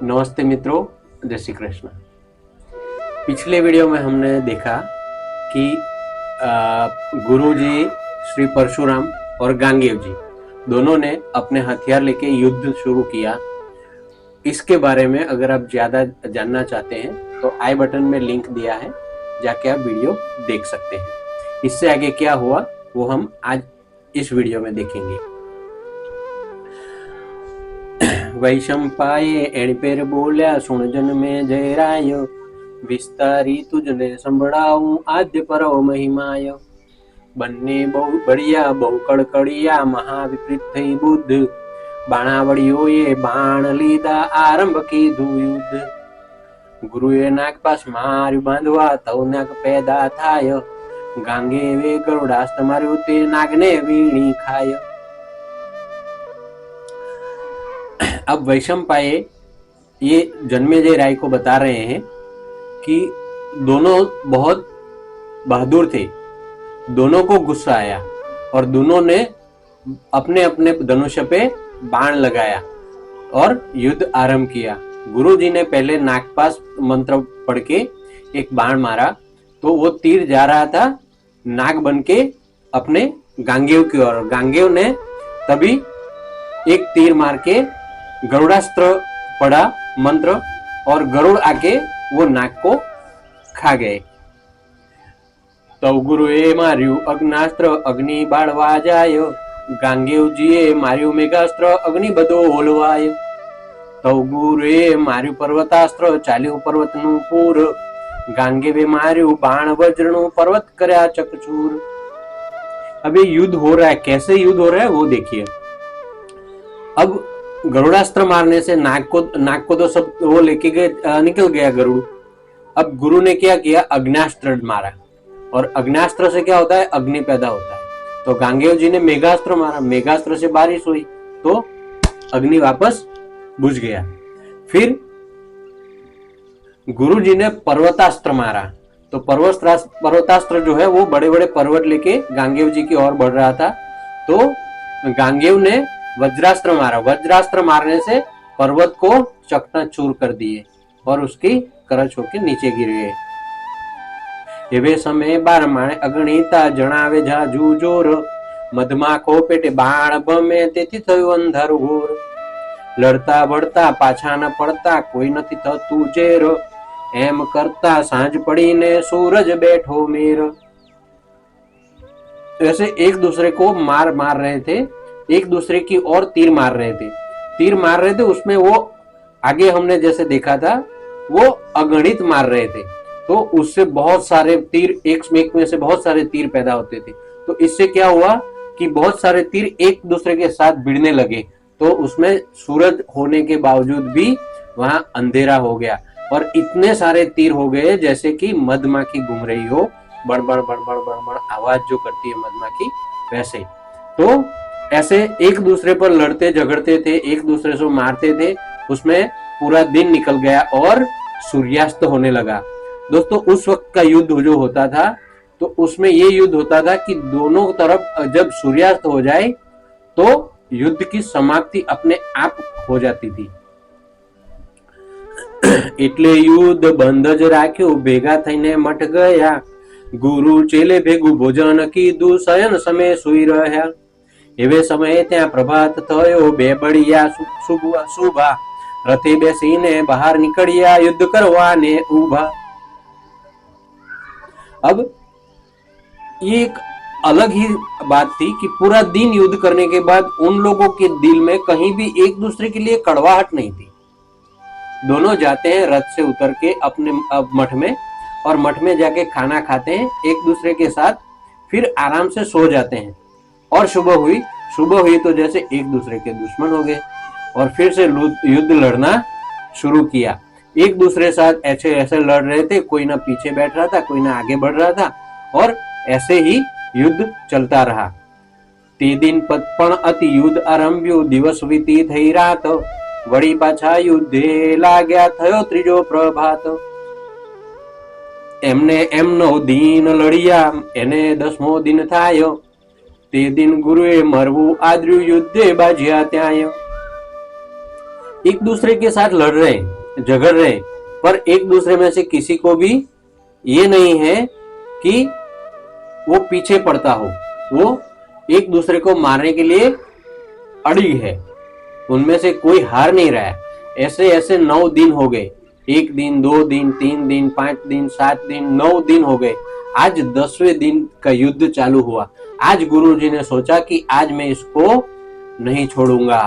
नमस्ते मित्रों, जय श्री कृष्ण। पिछले वीडियो में हमने देखा कि गुरु जी श्री परशुराम और गांगेय जी दोनों ने अपने हथियार लेके युद्ध शुरू किया। इसके बारे में अगर आप ज्यादा जानना चाहते हैं तो आई बटन में लिंक दिया है, जाके आप वीडियो देख सकते हैं। इससे आगे क्या हुआ वो हम आज इस वीडियो में देखेंगे। वैशंपाये एण पेर बोल्या, सुन जन में जयराय, विस्तारी तुझने संभळाऊं आद्य परव महिमाय। बन्ने बहु बढ़िया बहु कड़कड़िया, महाविपरीत थई बुद्ध, बाणावड़ियोए बाण लीधा आरंभ कीधु युद्ध। गुरुए नागपास मार्यु बांधवा, तव नाग पैदा थाय, गांगे वे गरुडास्त्र मार्यु ते नागने वीणी खाय। अब वैशंपाये ये जन्मेजय राय को बता रहे हैं कि दोनों बहुत बहादुर थे, दोनों को गुस्सा आया और दोनों ने अपने अपने धनुष पे बाण लगाया और युद्ध आरंभ किया। गुरुजी ने पहले नागपाश मंत्र पढ़ के एक बाण मारा तो वो तीर जा रहा था नाग बनके अपने गांगेय की ओर। गांगेय ने तभी एक तीर मार के गरुडास्त्र पढ़ा मंत्र और गरुड़ आके वो नाग को खा गए। तव गुरुए मार्यु अग्नास्त्र, अग्नि बाळवा जाय, गांगेय जीए मार्यु मेघास्त्र, अग्नि बधो होलवाय। तव गुरुए मार्यु पर्वतास्त्र, चाल्यु पर्वतनु पूर, गांगेवे मार्यु बाण वज्रनु, पर्वत कर्या चकचूर। अभी युद्ध हो रहा है, कैसे युद्ध हो रहा है वो देखिए। अब गरुडास्त्र मारने से नाग को तो सब वो लेके गए, निकल गया गरुड़। अब गुरु ने क्या किया, अग्नास्त्र मारा और अग्नास्त्र से क्या होता है, अग्नि पैदा होता है। तो गांगेय जी ने मेघास्त्र मारा, मेघास्त्र से बारिश हुई तो अग्नि वापस बुझ गया। फिर गुरु जी ने पर्वतास्त्र मारा तो पर्वतास्त्र जो है वो बड़े बड़े पर्वत लेके गांगेय जी की ओर बढ़ रहा था। तो गांगेय ने वज्रास्त्र मारा, वज्रास्त्र मारने से पर्वत को चकनाचूर कर दिए और उसकी करच होके नीचे गिर गए। एवे समय बारमाणे अगणिता, जणावे जाजू जोर, मधमाखो पेटे बाण बमे, तेथी थयुं अंधारू घोर। लड़ता बढ़ता पाछा न पड़ता, कोई नथी थतुं चेर, एम करता सांझ पड़ी ने सूरज बैठो मेर। ऐसे एक दूसरे को मार रहे थे, एक दूसरे की ओर तीर मार रहे थे। उसमें वो आगे हमने जैसे देखा था वो अगणित मार रहे थे, तो उससे बहुत सारे तीर एक में से बहुत सारे तीर पैदा होते थे। तो इससे क्या हुआ कि बहुत सारे तीर एक दूसरे के साथ भिड़ने लगे, तो उसमें सूरज होने के बावजूद भी वहां अंधेरा हो गया और इतने सारे तीर हो गए जैसे कि मधमाखी घूम रही हो, बड़बड़ बड़बड़ बड़बड़ आवाज जो करती है मधमाखी, वैसे। तो ऐसे एक दूसरे पर लड़ते झगड़ते थे, एक दूसरे से मारते थे, उसमें पूरा दिन निकल गया और सूर्यास्त होने लगा। दोस्तों उस वक्त का युद्ध जो होता था तो उसमें ये युद्ध होता था कि दोनों तरफ जब सूर्यास्त हो जाए तो युद्ध की समाप्ति अपने आप हो जाती थी। એટલે યુદ્ધ બંધ જ રાખ્યું, ભેગા થઈને મઠ ગયા, ગુરુ ચેલે ભેગું ભોજન કીધું, શયન સમય સુઈ રહ્યા। એવે સમયે ત્યાં પ્રભાત થયો, બે બળિયા શુભા, રથે બેસીને બહાર નીકળ્યા, યુદ્ધ કરવાને ઊભા। अब ये एक अलग ही बात थी कि पूरा दिन युद्ध करने के बाद उन लोगों के दिल में कहीं भी एक दूसरे के लिए कड़वाहट नहीं थी। दोनों जाते हैं रथ से उतर के अपने मठ में और मठ में जाके खाना खाते हैं एक दूसरे के साथ, फिर आराम से सो जाते हैं। और सुबह हुई तो जैसे एक दूसरे के दुश्मन हो गए और फिर से युद्ध लड़ना शुरू किया। एक दूसरे साथ ऐसे लड़ रहे थे, कोई ना पीछे बैठ रहा था, कोई ना आगे बढ़ रहा था और ऐसे ही युद्ध चलता रहा। ते दिन पण अति युद्ध आरंभ्यु, दिवस वीती थई रात, वड़ी पाछा युद्धे लाग्या, थयो त्रीजो प्रभात। एमने एमनो दिन लड़िया, एने 10मो दिन थायो, તે દિન ગુરુએ મરવું આદર્યું, યુદ્ધે બાજ્યા ત્યાંય। एक दूसरे के साथ लड़ रहे हैं, झगड़ रहे हैं, पर एक दूसरे में से किसी को भी ये नहीं है कि वो पीछे पड़ता हो, वो एक दूसरे को मारने के लिए अड़ी है, उनमें से कोई हार नहीं रहा है। ऐसे ऐसे 9 दिन हो गए, 1 दिन, 2 दिन, 3 दिन, 5 दिन, 7 दिन, 9 दिन हो गए। आज 10वें दिन का युद्ध चालू हुआ। आज गुरुजी ने सोचा कि आज मैं इसको नहीं छोड़ूंगा।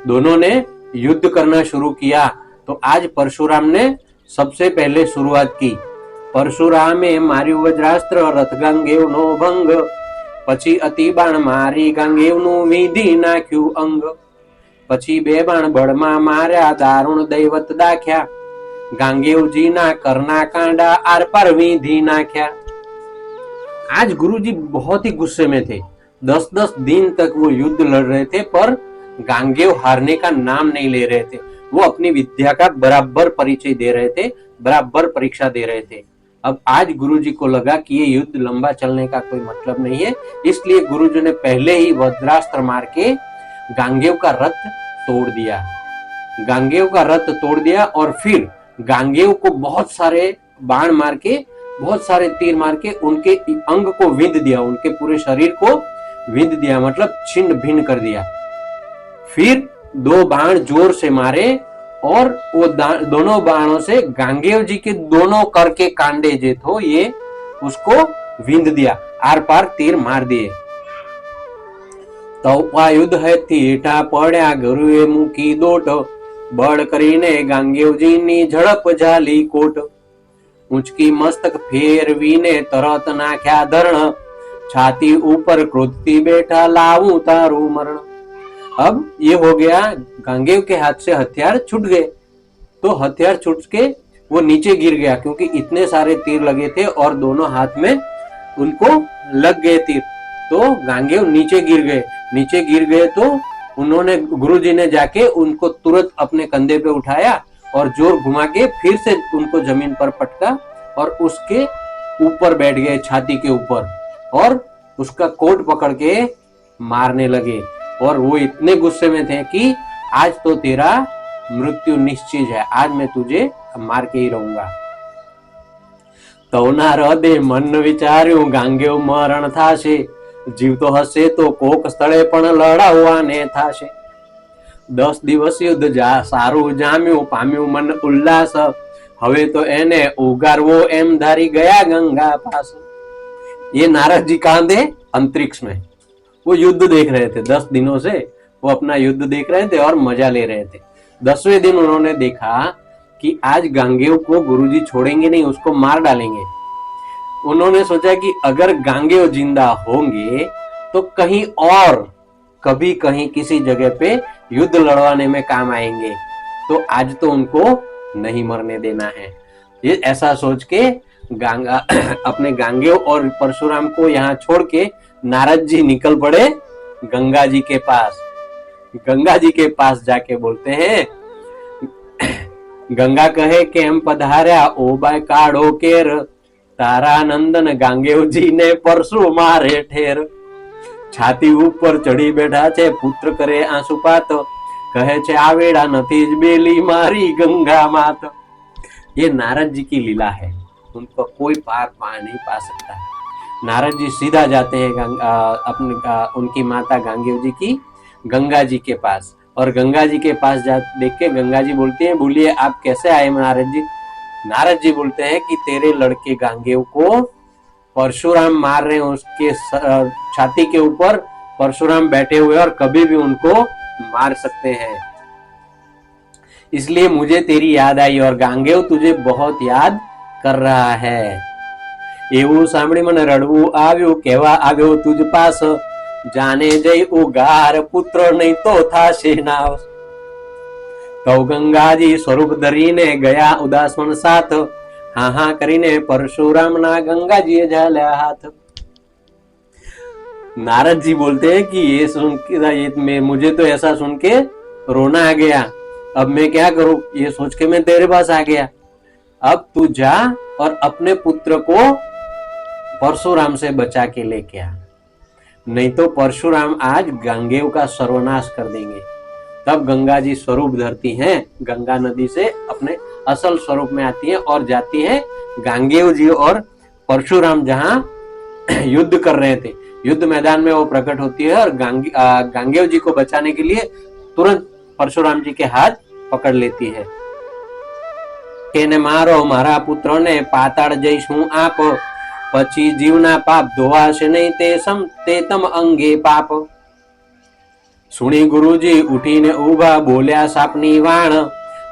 दोनों ने युद्ध करना शुरू किया। तो आज परशुराम ने सबसे पहले शुरुआत की। परशुरामे मार्યું वज्रास्त्र रथ ગાંગેવનો ભંગ, પછી અતિ બાણ મારી ગાંગેવનું વીંધી નાખ્યું અંગ, પછી 2 બાણ બળમાં માર્યા દારૂણ દૈવત દાખ્યા, ગાંગેવજીના કરના કાંડા આર પાર વીંધી નાખ્યા। आज गुरुजी बहुत ही गुस्से में थे। 10-10 दिन तक वो युद्ध लड़ रहे थे, पर गांगेव हारने का नाम नहीं ले रहे थे। वो अपनी विद्या का बराबर परिचय दे रहे थे, बराबर परीक्षा दे रहे थे। अब आज गुरुजी को लगा कि ये युद्ध लंबा चलने का कोई मतलब नहीं है, इसलिए गुरुजी ने पहले ही वज्रास्त्र मार के गांगेव का रथ तोड़ दिया। गांगेव का रथ तोड़ दिया और फिर गांगेव को बहुत सारे बाण मार के, बहुत सारे तीर मार के उनके अंग को विंध दिया, उनके पूरे शरीर को विंध दिया, मतलब छिन्न भिन्न कर दिया। फिर 2 बाण जोर से मारे और वो दोनों बाणों से गांगेव जी के दोनों कर के कांडे जे थो ये उसको विंध दिया, आर पार तीर मार दिए। तो आ युद्ध है तीठा पड़ा गुरुए मूकी दोट, बळ करीने गांगेवजीनी झड़प झाली कोट, ऊंचकी मस्तक फेरवीने तरत नाख्या धरण, छाती ऊपर क्रोधती बैठा लाऊं तारू मरण। अब ये हो गया, गांगेव के हाथ से हथियार छूट गए। तो हथियार छूट के वो नीचे गिर गया, क्योंकि इतने सारे तीर लगे थे और दोनों हाथ में उनको लग गए तीर। तो गांगेव नीचे गिर गए। नीचे गिर गए तो उन्होंने, गुरुजी ने जाके उनको तुरंत अपने कंधे पे उठाया और जोर घुमा के फिर से उनको जमीन पर पटका और उसके ऊपर बैठ गए, छाती के ऊपर, और उसका कोट पकड़ के मारने लगे। और वो इतने गुस्से में थे कि आज तो तेरा मृत्यु निश्चित है, आज मैं तुझे मार के ही रहूंगा। तवना हृदय मन विचार्યું गांगेव मरण थाशे, जीवतो हશે તો કોક સ્થળે પણ લડાવવાને થાશે। 10 દિવસ યુદ્ધ સારું જામ્યું, પામ્યું મન ઉલ્લાસ, હવે તો એને ઉગારવો એમ ધારી ગયા ગંગા પાસ। ये नारद जी कहाँ थे? अंतरिक्ष में। वो युद्ध देख रहे थे। 10 दिनों से वो अपना युद्ध देख रहे थे और मजा ले रहे थे। 10वें दिन उन्होंने देखा कि आज गांगेव को गुरुजी छोड़ेंगे नहीं, उसको मार डालेंगे। उन्होंने सोचा कि अगर गांगेव जिंदा होंगे तो कहीं और कभी कहीं किसी जगह पे युद्ध लड़वाने में काम आएंगे, तो आज तो उनको नहीं मरने देना है। ये ऐसा सोच के अपने गांगेव और परशुराम को यहाँ छोड़ के नारद जी निकल पड़े गंगा जी के पास। गंगा जी के पास जाके बोलते हैं, गंगा कहे के हम पधार्या ओ बाय काढ़ो केर, तारा नंदन गांगेव जी ने परशु मारे ठेर। छाती ऊपर चढ़ी बैठा छे पुत्र करे आंसुपात, कहे छे आवेड़ा नथी ज बेली मारी गंगा मात। ये नारद जी की लीला है, उनको कोई पार नहीं पा सकता। नारद जी सीधा जाते हैं उनकी माता गांगेव जी की गंगा जी के पास, और गंगा जी के पास देख के गंगा जी बोलती हैं, बोलिए आप कैसे आए नारद जी? नारद जी बोलते हैं कि तेरे लड़के गांगेव को परशुराम मार रहे हैं, उसके छाती के ऊपर परशुराम बैठे हुए और कभी भी उनको मार सकते हैं, इसलिए मुझे तेरी याद आई और गांगेव तुझे बहुत याद कर रहा है। એવું સાંભળી મને રડવું આવ્યું, કહેવા આવ્યો તુજ પાસ, જાને જઈ ઉગાર પુત્ર નહીં તો થાશે નાશ। તો ગંગાજી સ્વરૂપ ધરીને ગયા ઉદાસ મન સાથ, હા હા કરીને પરશુરામના ગંગાજીએ ઝાલ્યા હાથ। नारद जी बोलते हैं कि ये सुन के मुझे तो ऐसा सुन के रोना आ गया, अब मैं क्या करूं? ये सोच के मैं तेरे पास आ गया। अब तू जा और अपने पुत्र को परशुराम से बचा के लेके आ, नहीं तो परशुराम आज गांगेव का सर्वनाश कर देंगे। तब गंगा जी स्वरूप धरती हैं, गंगा नदी से अपने असल स्वरूप में आती है और जाती है गांगेय जी और परशुराम जहां युद्ध कर रहे थे, युद्ध मैदान में वो प्रकट होती है और गांगेय जी को बचाने के लिए तुरंत परशुराम जी के हाथ पकड़ लेती है। केने मारो मारा पुत्र ने पाताड़ जईशु आप, पची जीवना पाप धोवाशे नहीं ते तम अंगे पाप। सुनी गुरुजी उठीने उभा बोल्या सापनी वाण,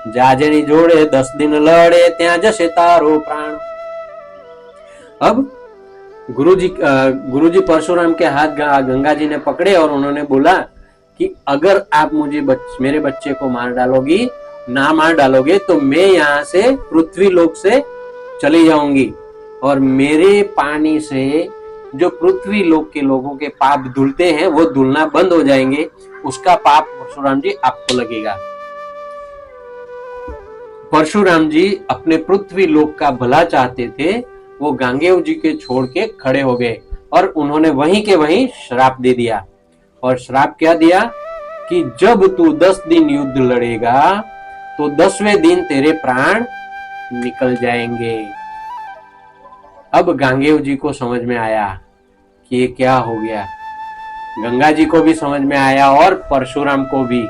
जाजेनी जोड़े 10 दिन लड़े त्या जशे तारो प्राण। अब गुरुजी परशुराम के हाथ गंगा जी ने पकड़े और उन्होंने बोला कि अगर आप मुझे मेरे बच्चे को मार डालोगे तो मैं यहाँ से पृथ्वी लोक से चली जाऊंगी और मेरे पानी से जो पृथ्वी लोक के लोगों के पाप धुलते हैं वो धुलना बंद हो जाएंगे, उसका पाप परशुराम जी आपको लगेगा। परशुराम जी अपने पृथ्वी लोक का भला चाहते थे, वो गांगेय जी के छोड़ के खड़े हो गए और उन्होंने वहीं के वहीं श्राप दे दिया। और श्राप क्या दिया कि जब तू 10 दिन युद्ध लड़ेगा तो 10वें दिन तेरे प्राण निकल जाएंगे। अब गांगेय जी को समझ में आया कि ये क्या हो गया, गंगा जी को भी समझ में आया और परशुराम को भी।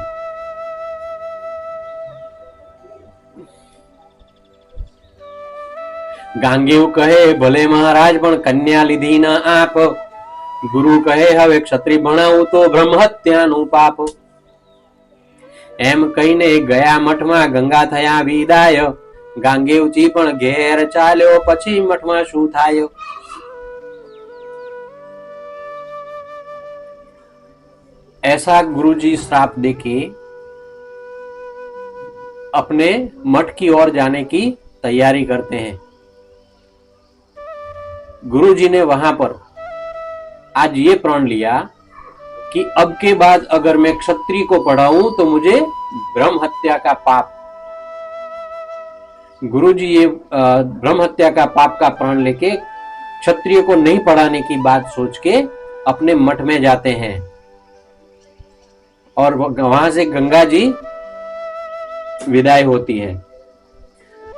गांगेय कहे भले महाराज पण कन्या लीधी ना आप, गुरु कहे हवे क्षत्रिय भणावू तो ब्रह्महत्यानु पाप। एम कहीने गया मठमा गंगा थया विदाय, गांगेयजी पण घेर चाल्यो पछी मठमा शुं थाय। ऐसा गुरुजी श्राप देके अपने मठ की ओर जाने की तैयारी करते हैं। गुरुजी ने वहां पर आज ये प्रण लिया कि अब के बाद अगर मैं क्षत्रिय को पढ़ाऊं तो मुझे ब्रह्म हत्या का पाप, गुरुजी ये ब्रह्म हत्या का पाप का प्रण लेके क्षत्रिय को नहीं पढ़ाने की बात सोच के अपने मठ में जाते हैं और वहां से गंगा जी विदाई होती है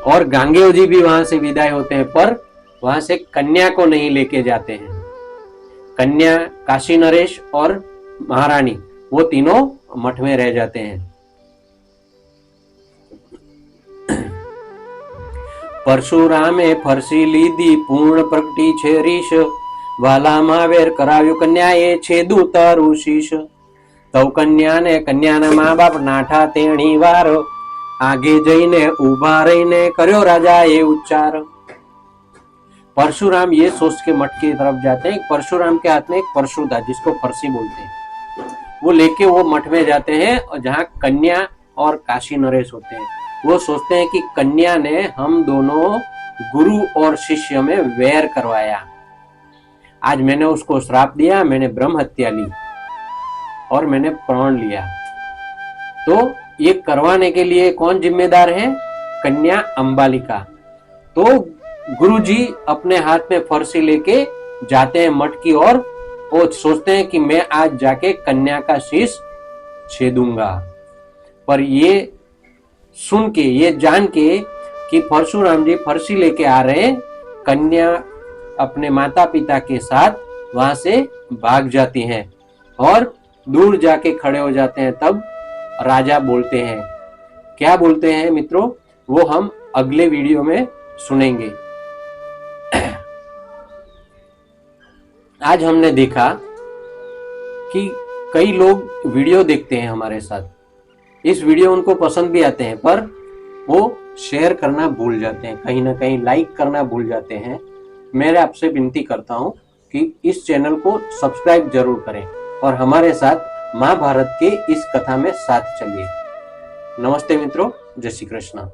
और गांगेय जी भी वहां से विदाई होते हैं, पर वहां से कन्या को नहीं लेके जाते हैं। कन्या, काशी नरेश और महारानी वो तीनों मठ में रह जाते हैं। परशुरामे फरसी लीधी पूर्ण प्रगटी छे रीश, वाला मावेर कराव्યું कन्याए छेदू તારું શીશ। તવ કન્યાને કન્યાના મા બાપ નાઠા તેણી વાર, આગે જઈને ઊભા રહીને કર્યો રાજાએ ઉચ્ચાર। परशुराम ये सोच के मठ की तरफ जाते हैं। परशुराम के हाथ में एक परशु था जिसको फरसी बोलते हैं, वो लेके वो मठ में जाते हैं और जहाँ कन्या और काशी नरेश होते हैं। वो सोचते हैं कि कन्या ने हम दोनों गुरु और शिष्य में वैर करवाया, आज मैंने उसको श्राप दिया, मैंने ब्रह्म हत्या ली और मैंने प्रण लिया, तो ये करवाने के लिए कौन जिम्मेदार है? कन्या अंबालिका। तो गुरुजी अपने हाथ में फरसी लेके जाते हैं मठ की ओर और सोचते हैं कि मैं आज जाके कन्या का शीश छेदूंगा। पर ये सुन के, ये जान के कि परशुराम जी फरसी लेके आ रहे हैं, कन्या अपने माता पिता के साथ वहां से भाग जाती हैं और दूर जाके खड़े हो जाते हैं। तब राजा बोलते हैं, क्या बोलते हैं मित्रों, वो हम अगले वीडियो में सुनेंगे। आज हमने देखा कि कई लोग वीडियो देखते हैं हमारे साथ, इस वीडियो उनको पसंद भी आते हैं पर वो शेयर करना भूल जाते हैं, कहीं ना कहीं लाइक करना भूल जाते हैं। मैं आपसे विनती करता हूं कि इस चैनल को सब्सक्राइब जरूर करें और हमारे साथ महाभारत के इस कथा में साथ चलिए। नमस्ते मित्रों, जय श्री कृष्ण।